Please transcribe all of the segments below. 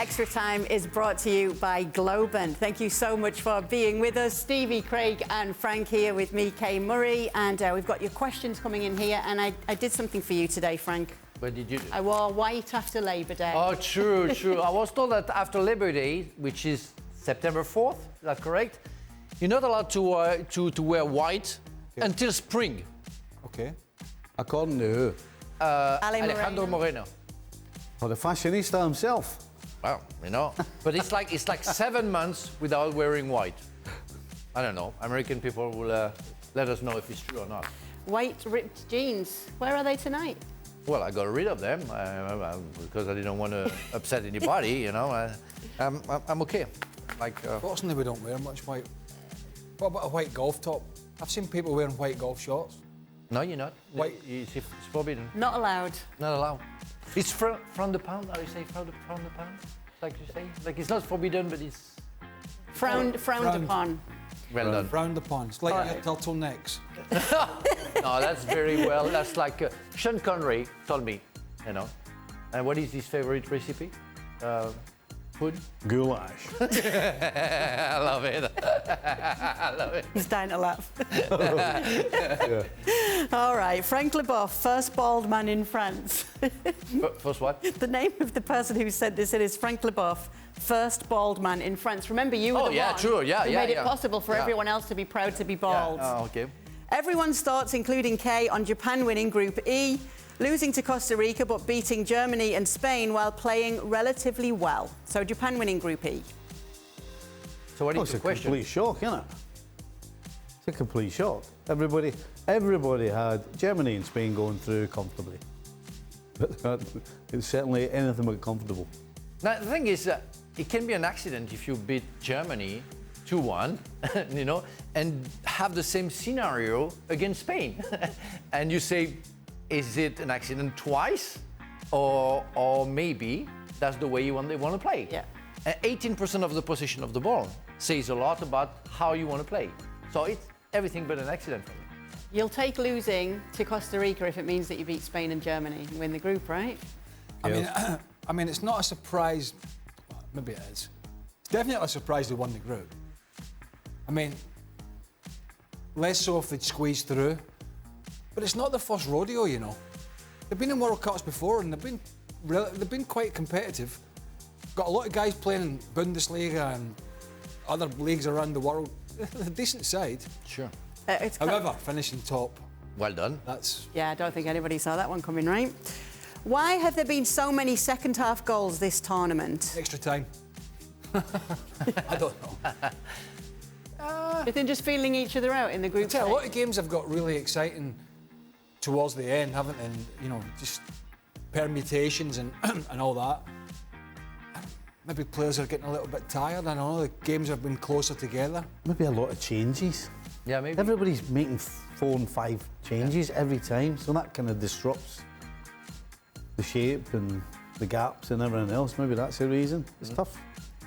Extra Time is brought to you by Globant. Thank you so much for being with us. Stevie, Craig and Frank here with me, Kay Murray. And we've got your questions coming in here. And I did something for you today, Frank. What did you do? I wore white after Labour Day. Oh, true, true. I was told that after Labour Day, which is September 4th, is that correct? You're not allowed to wear white until spring. Okay. According to who? Alejandro Moreno. Well, the fashionista himself. Well, you know, but it's like 7 months without wearing white. I don't know. American people will let us know if it's true or not. White ripped jeans. Where are they tonight? Well, I got rid of them because I didn't want to upset anybody. You know, I'm okay. Like, fortunately, we don't wear much white. What about a white golf top? I've seen people wearing white golf shorts. No, you're not. White. It's forbidden. Not allowed. Not allowed. It's from the pound. How do you say from the pound? Like you say, like it's not forbidden, but it's frowned upon. Well done. Frowned upon. It's like your turtlenecks. No, that's very well. That's like Sean Connery told me, you know. And what is his favorite recipe? Food? Goulash. I love it. I love it. He's dying to laugh. Yeah. All right, Frank Leboeuf, first bald man in France. First what? The name of the person who said this is Frank Leboeuf, first bald man in France. Remember, you were the one true, who made it possible for everyone else to be proud to be bald. Yeah. Oh, okay. Everyone's thoughts, including Kay, on Japan winning Group E, losing to Costa Rica but beating Germany and Spain while playing relatively well. So Japan winning Group E. So what is the question? It's a complete shock, isn't it? It's a complete shock. Everybody had Germany and Spain going through comfortably. But it's certainly anything but comfortable. Now, the thing is, it can be an accident if you beat Germany 2-1, you know, and have the same scenario against Spain. And you say, is it an accident twice? Or maybe that's the way they want to play. Yeah. 18% of the possession of the ball says a lot about how you want to play. So it's everything but an accident for me. You'll take losing to Costa Rica if it means that you beat Spain and Germany and win the group, right? I mean, it's not a surprise. Well, maybe it is. It's definitely a surprise they won the group. I mean, less so if they'd squeezed through. But it's not the first rodeo, you know. They've been in World Cups before and they've been quite competitive. Got a lot of guys playing in Bundesliga and other leagues around the world. They're a decent side. Sure. However, finishing top. Well done. That's... Yeah, I don't think anybody saw that one coming, right? Why have there been so many second-half goals this tournament? Extra time. I don't know. Is it just feeling each other out in the group? A lot of games have got really exciting towards the end, haven't they? And, you know, just permutations and and all that. Maybe players are getting a little bit tired. I don't know, the games have been closer together. Maybe a lot of changes. Yeah, maybe. Everybody's making 4 and 5 changes every time, so that kind of disrupts the shape and the gaps and everything else. Maybe that's the reason. It's tough.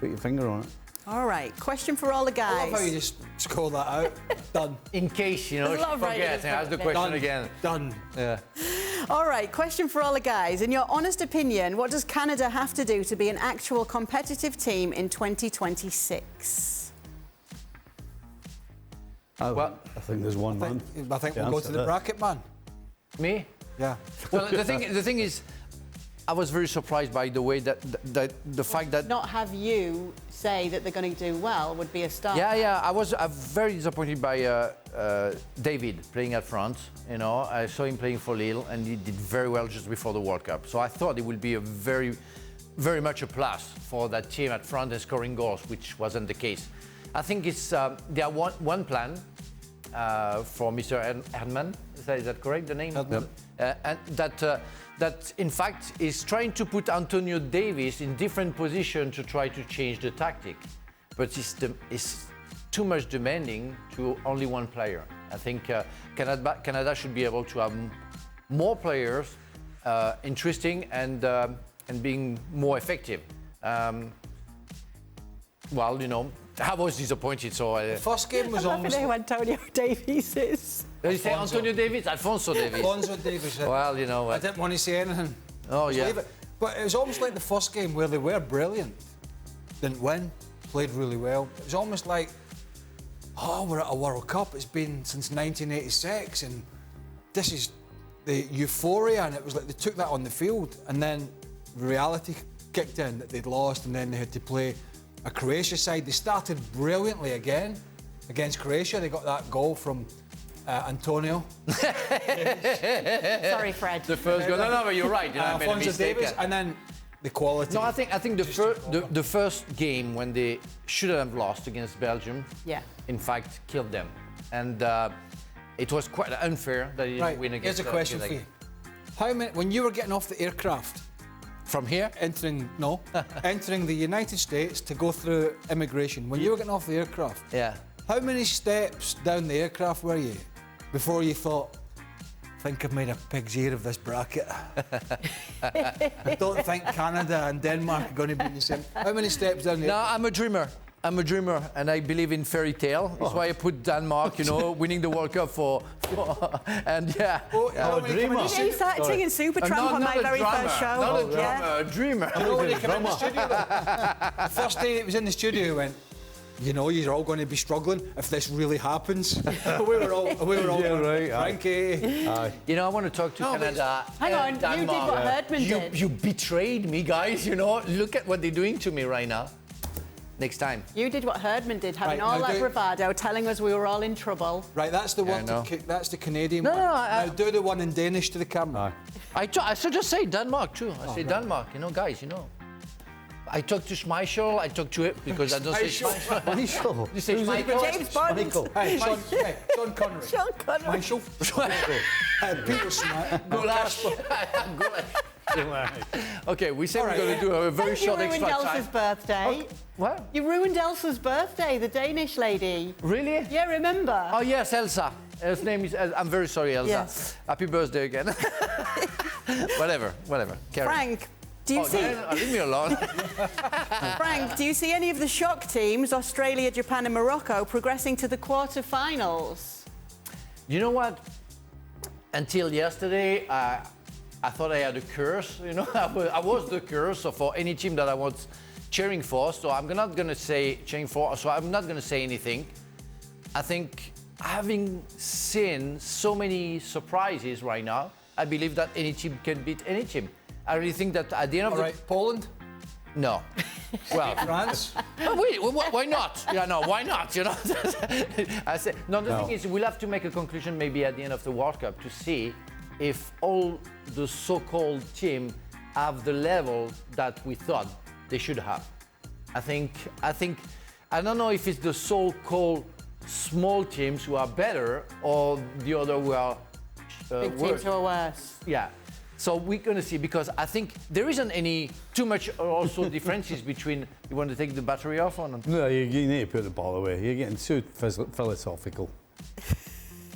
Put your finger on it. All right, question for all the guys. I love how you just score that out. Done. In case, you know, Love forget, ask the question again. Done. Yeah. All right, question for all the guys. In your honest opinion, what does Canada have to do to be an actual competitive team in 2026? I think there's one man. I think we'll go to the bracket, man. Me? Yeah. Well, the thing is, I was very surprised by the way that the fact that Not have you say that they're going to do well would be a start. Yeah. I was very disappointed by David playing at front. You know, I saw him playing for Lille, and he did very well just before the World Cup. So I thought it would be a very much a plus for that team at front and scoring goals, which wasn't the case. I think it's there one plan for Mr. Erdmann. Is that correct? The name? And that in fact is trying to put Antonio Davis in different positions to try to change the tactic, but it's too much demanding to only one player. I think Canada should be able to have more players, interesting and being more effective. Well, you know, I was disappointed. So the first game was almost. Who Antonio Davies is. Did you say Antonio Davis? Alfonso Davis. Alfonso Davis. Well, you know. I didn't want to say anything. Oh, yeah. Leave it. But it was almost like the first game where they were brilliant, didn't win, played really well. It was almost like, oh, we're at a World Cup. It's been since 1986, and this is the euphoria. And it was like they took that on the field, and then reality kicked in that they'd lost, and then they had to play a Croatia side. They started brilliantly again against Croatia. They got that goal from Antonio. Sorry, Fred. The first goal. No, but you're right. You know, I made a Alphonso mistake. Davies, and then the quality. No, I think the first game when they should have lost against Belgium, in fact, killed them, and it was quite unfair that they didn't win against. Here's a question for you: how many? When you were getting off the aircraft from here, entering the United States to go through immigration, when you were getting off the aircraft, how many steps down the aircraft were you before you thought, I think I've made a pig's ear of this bracket? I don't think Canada and Denmark are going to be in the same. How many steps down the aircraft? No, I'm a dreamer. I'm a dreamer, and I believe in fairy tale. That's why I put Denmark, you know, winning the World Cup and dreamer. He's acting in Supertramp on my very first show. Not a drummer, a dreamer. I know when he came in the studio, the first day it was in the studio, he went, you know, you're all going to be struggling if this really happens. we were all right, Frankie. You know, I want to talk to Canada. Hang on, Denmark. you did what Herdman did. You betrayed me, guys, you know. Look at what they're doing to me right now. Next time. You did what Herdman did, having Right, all now that do- bravado, telling us we were all in trouble. Right, that's the one. no. That's the Canadian No, one. no, Now do the one in Danish to the camera. I should just say Denmark too. I say Denmark, you know, guys, you know. I talked to Schmeichel, I talked to it because I don't say Schmeichel. Michael. You say Schmeichel? James Bond. Michael. Hey, Sean Connery. Sean Connery. Schmeichel. Peter Schmeichel. Goulash. Okay, we said we're going to do a very short You extra ruined time. Elsa's birthday. What? You ruined Elsa's birthday, the Danish lady. Really? Yeah, remember? Oh yes, Elsa. Her name is. I'm very sorry, Elsa. Yes. Happy birthday again. whatever. Carry on. Frank, do you see? Leave me alone. Frank, do you see any of the shock teams, Australia, Japan, and Morocco, progressing to the quarterfinals? You know what? Until yesterday, I thought I had a curse. You know, I was the curse for any team that I was cheering for. So I'm not going to say cheering for. So I'm not going to say anything. I think having seen so many surprises right now, I believe that any team can beat any team. I really think that at the end of Poland? No. Well, France? why not? Yeah, no, why not? You know. I say no. The thing is, we'll have to make a conclusion maybe at the end of the World Cup to see if all the so-called team have the level that we thought they should have. I think I don't know if it's the so-called small teams who are better or the other who are Big worse. teams who are worse. Yeah. So we're going to see, because I think there isn't any too much also differences between. You want to take the battery off or not? No, you need to put the ball away. You're getting too philosophical.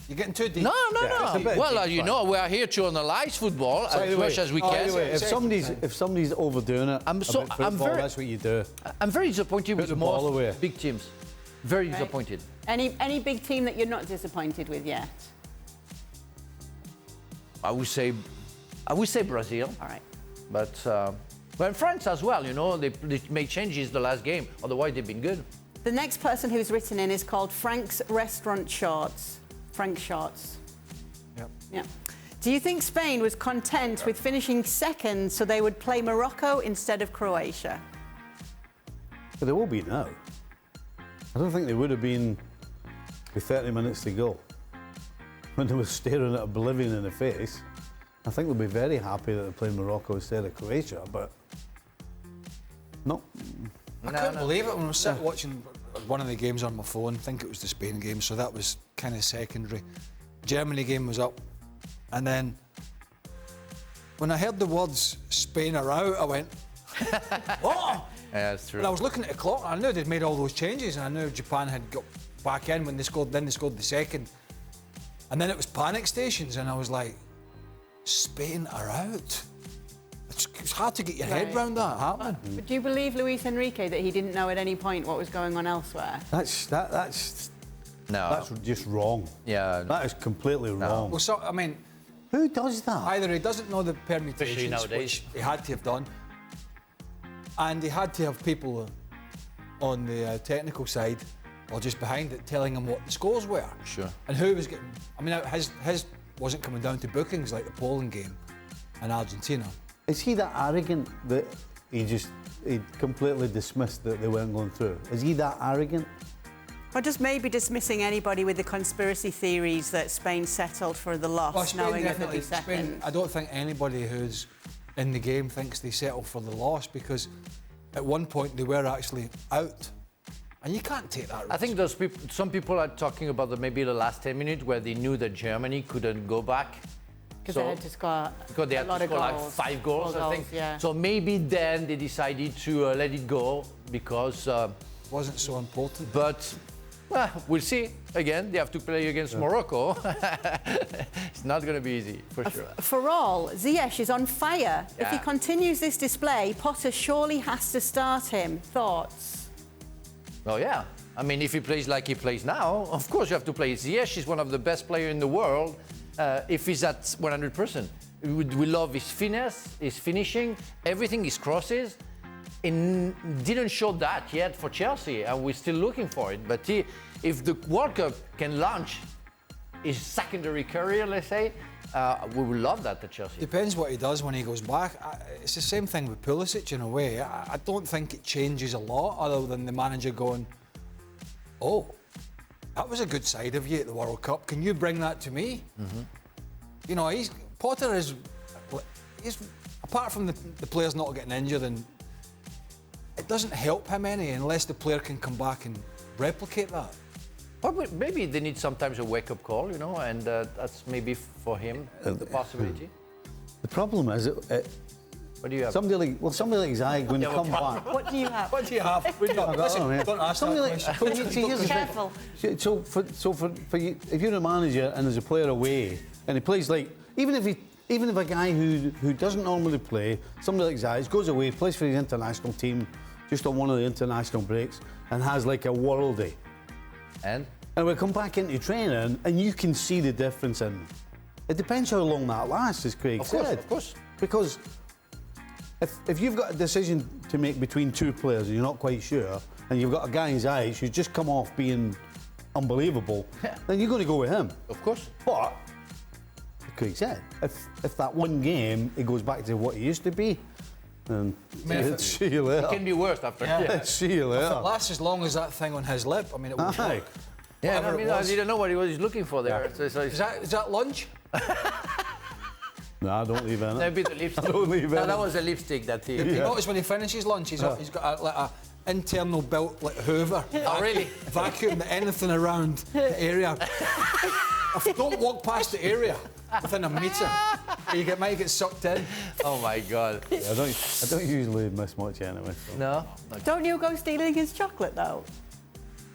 You're getting too deep. No. it's a bit Well, deep, you know, we are here to analyse football as much as we can. Anyway, if somebody's overdoing it, I'm football, that's what you do. I'm very disappointed with the ball most away. big teams. Very disappointed. Any big team that you're not disappointed with yet? I would say Brazil. All right. But well, France as well. You know, they made changes the last game. Otherwise, they've been good. The next person who's written in is called Frank's Restaurant Shorts. Frank Shorts. Yep. Yeah. Do you think Spain was content with finishing second so they would play Morocco instead of Croatia? But they will be now. I don't think they would have been with 30 minutes to go when they were staring at oblivion in the face. I think they'll be very happy that they're playing Morocco instead of Croatia, but no. I couldn't believe it when I was sitting watching one of the games on my phone. I think it was the Spain game, so that was kind of secondary. Germany game was up, and then when I heard the words Spain are out, I went, "What?" Yeah, that's true. And I was looking at the clock, and I knew they'd made all those changes, and I knew Japan had got back in when they scored. Then they scored the second, and then it was panic stations, and I was like, "Spain are out." It's hard to get your head round that happening. But do you believe Luis Enrique that he didn't know at any point what was going on elsewhere? That's No. just wrong. Yeah. That is completely wrong. Well, so I mean, Who does that? Either he doesn't know the permutations, nowadays. which he had to have done, and he had to have people on the technical side or just behind it telling him what the scores were. Sure. And who was getting... I mean, his wasn't coming down to bookings like the Poland game in Argentina. Is he that arrogant that he completely dismissed that they weren't going through? Is he that arrogant? Or just maybe dismissing anybody with the conspiracy theories that Spain settled for the loss, Well, Spain knowing that they'd definitely... be second. Spain, I don't think anybody who's in the game thinks they settled for the loss, because at one point they were actually out. And you can't take that risk. I think those people, some people are talking about maybe the last 10 minutes where they knew that Germany couldn't go back. Because they had to score Because they had to score like 5 goals, I think. Yeah. So maybe then they decided to let it go because... wasn't so important. But well, we'll see. Again, they have to play against Morocco. It's not going to be easy, for sure. For all, Ziyech is on fire. If he Yeah. continues this display, Potter surely has to start him. Thoughts? Oh, yeah. I mean, if he plays like he plays now, of course you have to play. Ziyech is one of the best players in the world if he's at 100%. We love his finesse, his finishing, everything, his crosses. It didn't show that yet for Chelsea, and we're still looking for it. But if the World Cup can launch his secondary career, let's say, we will love that at Chelsea. Depends what he does when he goes back. It's the same thing with Pulisic in a way. I don't think it changes a lot other than the manager going, oh, that was a good side of you at the World Cup. Can you bring that to me? Mm-hmm. You know, Potter is, apart from the players not getting injured, and it doesn't help him any unless the player can come back and replicate that. But maybe they need sometimes a wake-up call, you know, and that's maybe for him the possibility. The problem is, What do you have? somebody like Ziyech, when they come back... What do you have? What do you have? Listen, don't ask Somebody that like, question. see, here's the thing. Careful. So for you, if you're a manager and there's a player away and he plays like, even if a guy who doesn't normally play, somebody like Ziyech goes away, plays for his international team, just on one of the international breaks, and has like a worldie, And we come back into training and you can see the difference in. It depends how long that lasts, as Craig said. Of course. Because if you've got a decision to make between two players and you're not quite sure, and you've got a guy in Ziyech who's just come off being unbelievable, then you're going to go with him. Of course. But, as Craig said, if that one game it goes back to what it used to be, then see you later. It can be worse after. Yeah. See you If it later. lasts as long as that thing on his lip, I mean, it will Aye. work. Yeah, I Whatever mean, it I was. didn't know what he was looking for there. Yeah. So Is that lunch? No, don't leave in it. maybe the lipstick. Don't leave No, it. that was a lipstick that he. You notice when he finishes lunch, he's got like a internal built like Hoover. Oh, really? Vacuum anything around the area. Don't walk past the area within a metre. Might get sucked in. Oh my God. I don't usually miss much anyway. So. No. Don't you go stealing his chocolate, though?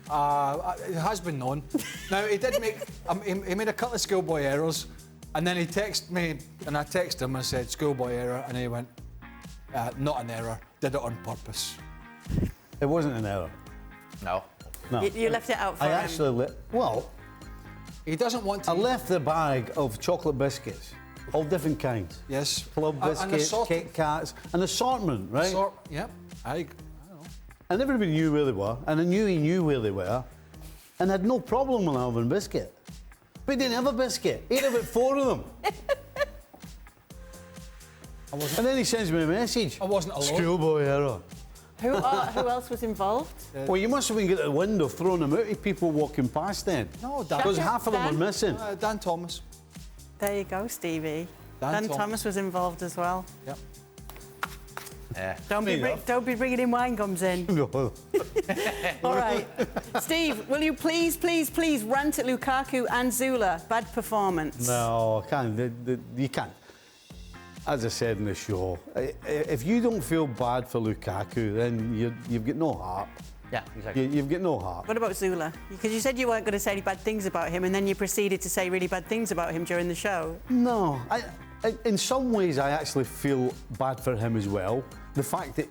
It has been known. Now, he did make... he made a couple of schoolboy errors, and then he texted me, and I texted him, I said, schoolboy error, and he went, not an error, did it on purpose. It wasn't an error. No. No. You left it out for I him. actually He doesn't want to... I left the bag of chocolate biscuits, all different kinds. Yes. Club biscuits, Kit Kats, an assortment, right? Yep. And everybody knew where they were, and I knew he knew where they were, and had no problem with having biscuit. But he didn't have a biscuit. He had about 4 of them. And then he sends me a message. I wasn't alone. Schoolboy error. Who else was involved? Well, you must have been getting the window throwing them out at people walking past then. No, Dan. Because half of them Dan? were missing. Dan Thomas. There you go, Stevie. Dan Thomas was involved as well. Yep. Yeah. Don't be bringing in wine gums in. No. All right. Steve, will you please rant at Lukaku and Sule? Bad performance. No, I can't. You can't. As I said in the show, if you don't feel bad for Lukaku, then you've got no heart. Yeah, exactly. You've got no heart. What about Sule? Because you said you weren't going to say any bad things about him, and then you proceeded to say really bad things about him during the show. No, in some ways I actually feel bad for him as well. The fact that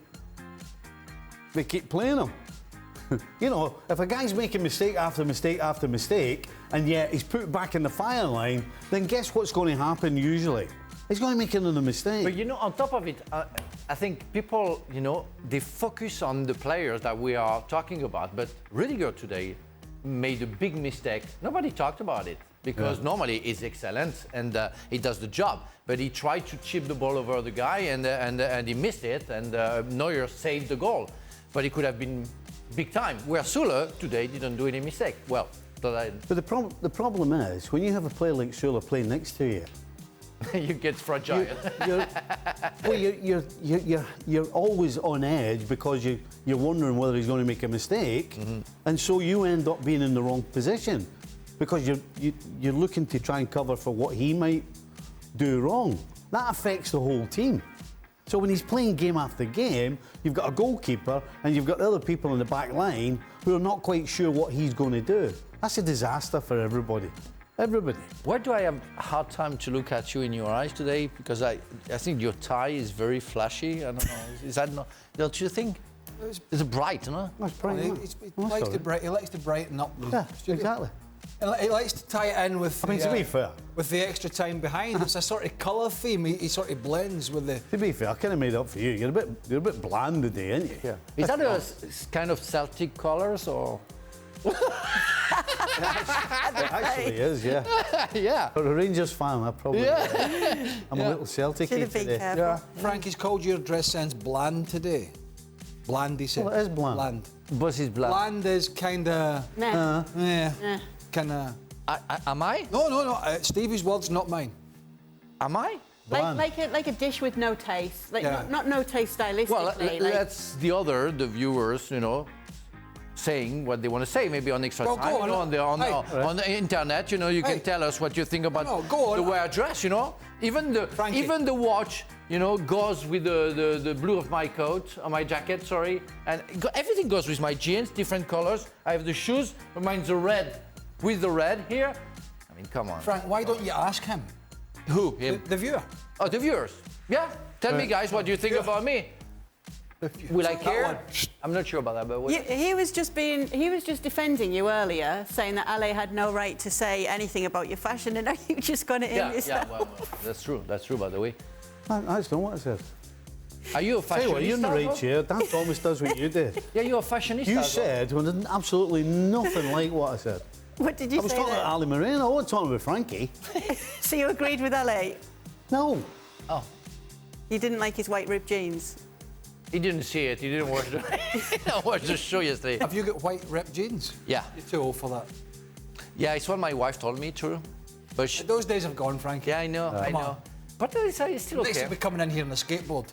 they keep playing him. You know, if a guy's making mistake after mistake after mistake, and yet he's put back in the fire line, then guess what's going to happen usually? He's going to make another mistake. But you know, on top of it, I think people, you know, they focus on the players that we are talking about. But Rudiger today made a big mistake. Nobody talked about it because normally he's excellent and he does the job. But he tried to chip the ball over the guy and he missed it. And Neuer saved the goal. But it could have been big time. Where Sule today didn't do any mistake. Well, but the problem is when you have a player like Sule playing next to you, you get fragile. You're always on edge because you're wondering whether he's going to make a mistake, and so you end up being in the wrong position because you're looking to try and cover for what he might do wrong. That affects the whole team. So when he's playing game after game, you've got a goalkeeper and you've got other people in the back line who are not quite sure what he's going to do. That's a disaster for everybody. Everybody. Why do I have a hard time to look at you in your eyes today? Because I think your tie is very flashy. I don't know. Is that not? Don't you think? It's bright, no? That's bright. He likes to brighten up the Yeah, studio. exactly. He likes to tie it in with. I mean, to be fair, with the extra time behind, it's a sort of colour theme. He sort of blends with the. to be fair, I kind of made up for you. You're a bit bland today, aren't you? Yeah. Is that a kind of Celtic colours or? It actually is, yeah. Yeah. For a Rangers fan, I probably. Yeah. I'm a little Celtic Should have been today. careful. Yeah. Frankie's called your dress sense bland today. Bland, he said. Well, it is bland. Bland. Bus is black. Bland is kind of. Nah. Yeah. Kind of. Am I? No. Stevie's words, not mine. Am I? Like a dish with no taste. Like not no taste stylistically. Well, like, that's the viewers, you know, saying what they want to say, maybe on extra Well, time, go you know, on. on the internet, you know, you can tell us what you think about go on. the way I dress, you know. Even the watch, you know, goes with the blue of my coat, or my jacket, sorry, and everything goes with my jeans, different colors. I have the shoes, but mine's the red, with the red here. I mean, come on. Frank, why don't you ask him? Who? Him? The viewer. Oh, the viewers. Yeah. Tell me, guys, what do you think about me? Will I care? I'm not sure about that, but he was just defending you earlier, saying that Ale had no right to say anything about your fashion, and now you just got it in yourself. Yeah, well, that's true. That's true, by the way. That's not what I said. Are you a fashionista? You're in the right chair. Dan Thomas does what you did. Yeah, you're a fashionista. You said absolutely nothing like what I said. What did you say? I was talking about Ali Moreno. I wasn't talking about Frankie. So you agreed with Ale? No. Oh. You didn't like his white ripped jeans? He didn't see it. He didn't watch the show yesterday. Have you got white ripped jeans? Yeah. You're too old for that. Yeah, it's what my wife told me, true. But Those days have gone, Frankie. yeah, I know, I know. on. But it's still Next okay. to be coming in here on a skateboard.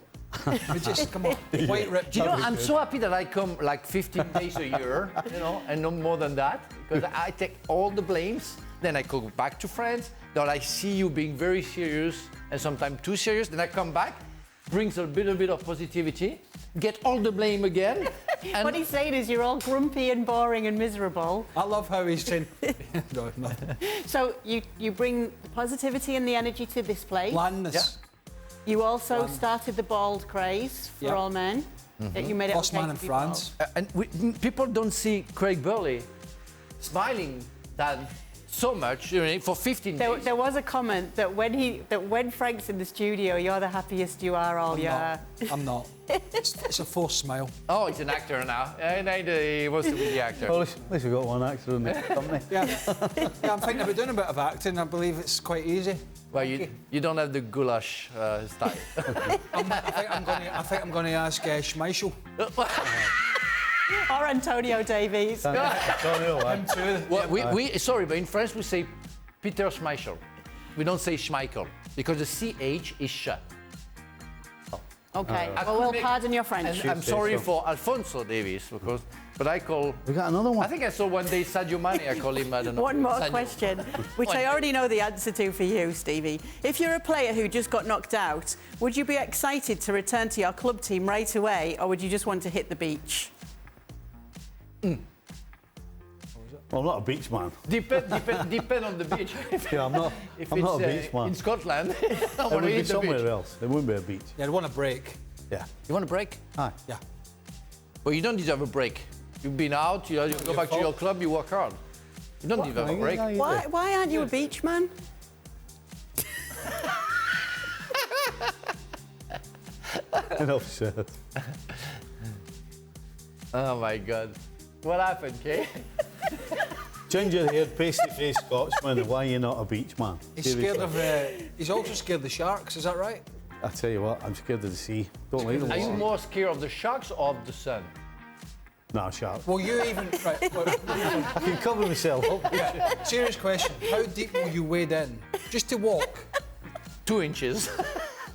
We just come on, white ripped You know, jeans. I'm so happy that I come like 15 days a year, you know, and no more than that, because I take all the blames. Then I go back to France. Then I see you being very serious and sometimes too serious. Then I come back, brings a little bit of positivity, get all the blame again. And What he's saying is you're all grumpy and boring and miserable. I love how he's saying. No, nothing. So you bring the positivity and the energy to this place. Blandness. You also started the bald craze for Yeah. all men. That you made it First okay man to in be France. people don't see Craig Burley smiling that so much, you know, for 15 days. There was a comment that when Frank's in the studio, you're the happiest you are all year. I'm not. It's a forced smile. Oh, he's an actor now. He wants to be the actor. Well, at least we've got one actor in the company. Yeah. I'm thinking about doing a bit of acting. I believe it's quite easy. Well, you don't have the goulash style. I think I'm going to ask Schmeichel. Or Antonio Davies. Him too. Well, sorry, but in France we say Peter Schmeichel. We don't say Schmeichel because the CH is shut. Okay, well, we'll pardon your French. And I'm sorry for Alfonso Davies, but I call... We got another one. I think I saw one day Sadio Mane, I call him, I don't know. One more Sadio. question, which I already know the answer to for you, Stevie. If you're a player who just got knocked out, would you be excited to return to your club team right away, or would you just want to hit the beach? Well, I'm not a beach man. Depend on the beach. Yeah, I'm not a beach man. In Scotland, I It want would to be hit the somewhere beach. else. It wouldn't be a beach. Yeah, I want a break. Yeah. You want a break? Aye. Yeah. Well, you don't deserve a break. You've been out, you go back to your club, you work hard. You don't deserve a break. Why aren't you a beach man? Enough said. Oh my God. What happened, Kay? Ginger-haired, pasty-faced Scotsman, why are you not a beach man? He's scared of. He's also scared of the sharks. Is that right? I tell you what, I'm scared of the sea. Don't like the Are you water. more scared of the sharks or of the sun? No, sharp. Well, you even. Right, well, I can cover myself up. yeah, serious question. How deep will you wade in just to walk? 2 inches.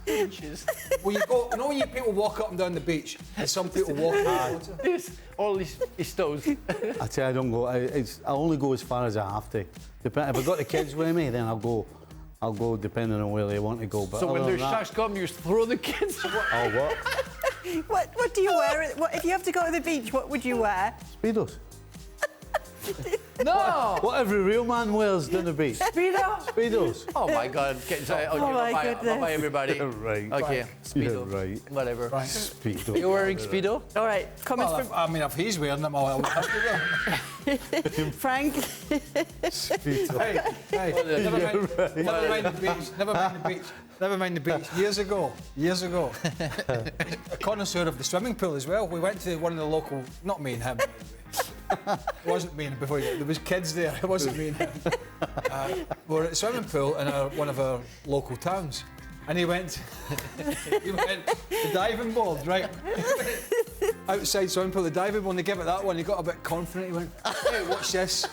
2 inches. Well, you go. You know when you people walk up and down the beach, and some people walk in the water. This, all his toes. I tell you, I don't go. I only go as far as I have to. If I've got the kids with me, then I'll go depending on where they want to go. But So when other the than sharks come, you throw the kids. Oh, what? What do you wear? If you have to go to the beach, what would you wear? Speedos. No! What every real man wears down the beach. Speedo? Speedos. Oh my God. Okay, so, okay, my bye-bye, goodness. bye-bye, everybody. You're right. Okay, Speedo. You're right. Whatever. Right. Speedo. You're wearing Speedo? All right, comments Well, I mean, if he's wearing them, I'll have to from Frank. Speedo. Hey, never mind the beach. Never mind the beach. Never mind the beach. Years ago, a connoisseur of the swimming pool as well. We went to one of the local, not me and him. It wasn't me and before there was kids there. It wasn't me and him. We were at a swimming pool in one of our local towns, and he went the diving board, right? Outside swimming pool, the diving board. And they gave it that one. He got a bit confident. He went, "Hey, watch this!"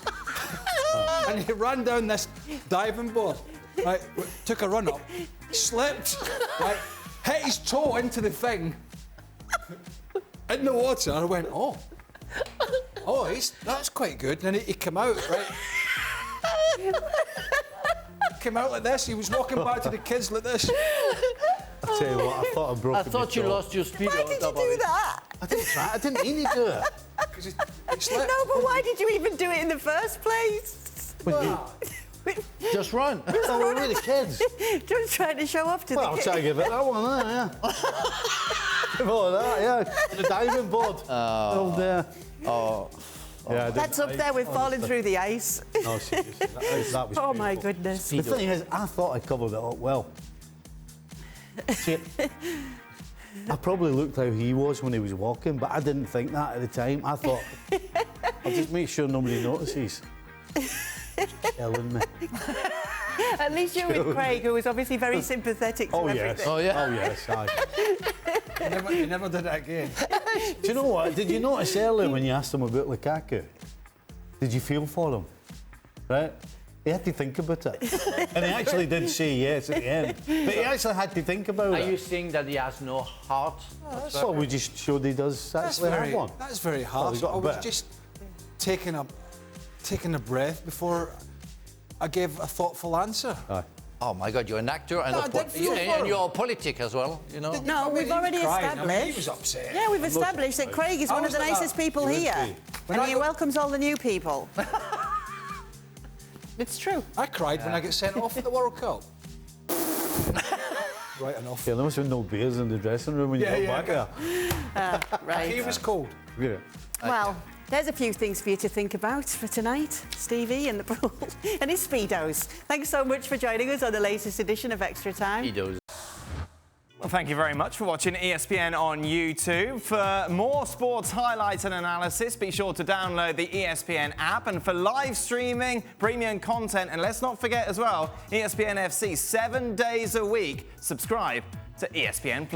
And he ran down this diving board. Right, took a run up, slipped, right, hit his toe into the thing, in the water. I went, oh, that's quite good. And then he came out, right? Came out like this. He was walking back to the kids like this. I tell you what, I thought I broke. I thought you lost your Speedo. Why did you do that? I didn't try. I didn't mean to do it. Because he slipped. No, but why did you even do it in the first place? Just run. Oh, we're with the kids. Just trying to show off to Well, the I'll kids. try to give it that one, yeah. Give all that, yeah. The diving board. Oh, there. Oh. Yeah, That's up there with falling through the ice. No, seriously, that was Oh my painful. goodness. The thing is, I thought I covered it up well. See, I probably looked how he was when he was walking, but I didn't think that at the time. I thought, I'll just make sure nobody notices. Killing me. At least you're with Craig, who was obviously very sympathetic to Oh, everything. yes. Oh, yeah? Oh, yes, aye. He never did it again. Do you know what? Did you notice earlier when you asked him about Lukaku? Did you feel for him? Right? He had to think about it. And he actually did say yes at the end. But he actually had to think about Are it. you saying that he has no heart? So we just showed he does actually have one. That's very harsh. he's got a I was bit. just taking a breath before I gave a thoughtful answer. Aye. Oh my God, you're an actor and, No, I did feel for and him. you're a politic as well, you know? No, we've already He cried. established. I mean, he was upset. Yeah, we've established that Craig is I one of was the like nicest that. people He would here. be. When And I he got- welcomes all the new people. It's true. I cried when I got sent off at the World Cup. Right enough. Yeah, there must have been no beers in the dressing room when you got back there. Right. He was cold. Yeah. Well, there's a few things for you to think about for tonight, Stevie and the pool and his Speedos. Thanks so much for joining us on the latest edition of Extra Time. Speedos. Well, thank you very much for watching ESPN on YouTube. For more sports highlights and analysis, be sure to download the ESPN app. And for live streaming, premium content, and let's not forget as well, ESPN FC 7 days a week. Subscribe to ESPN+.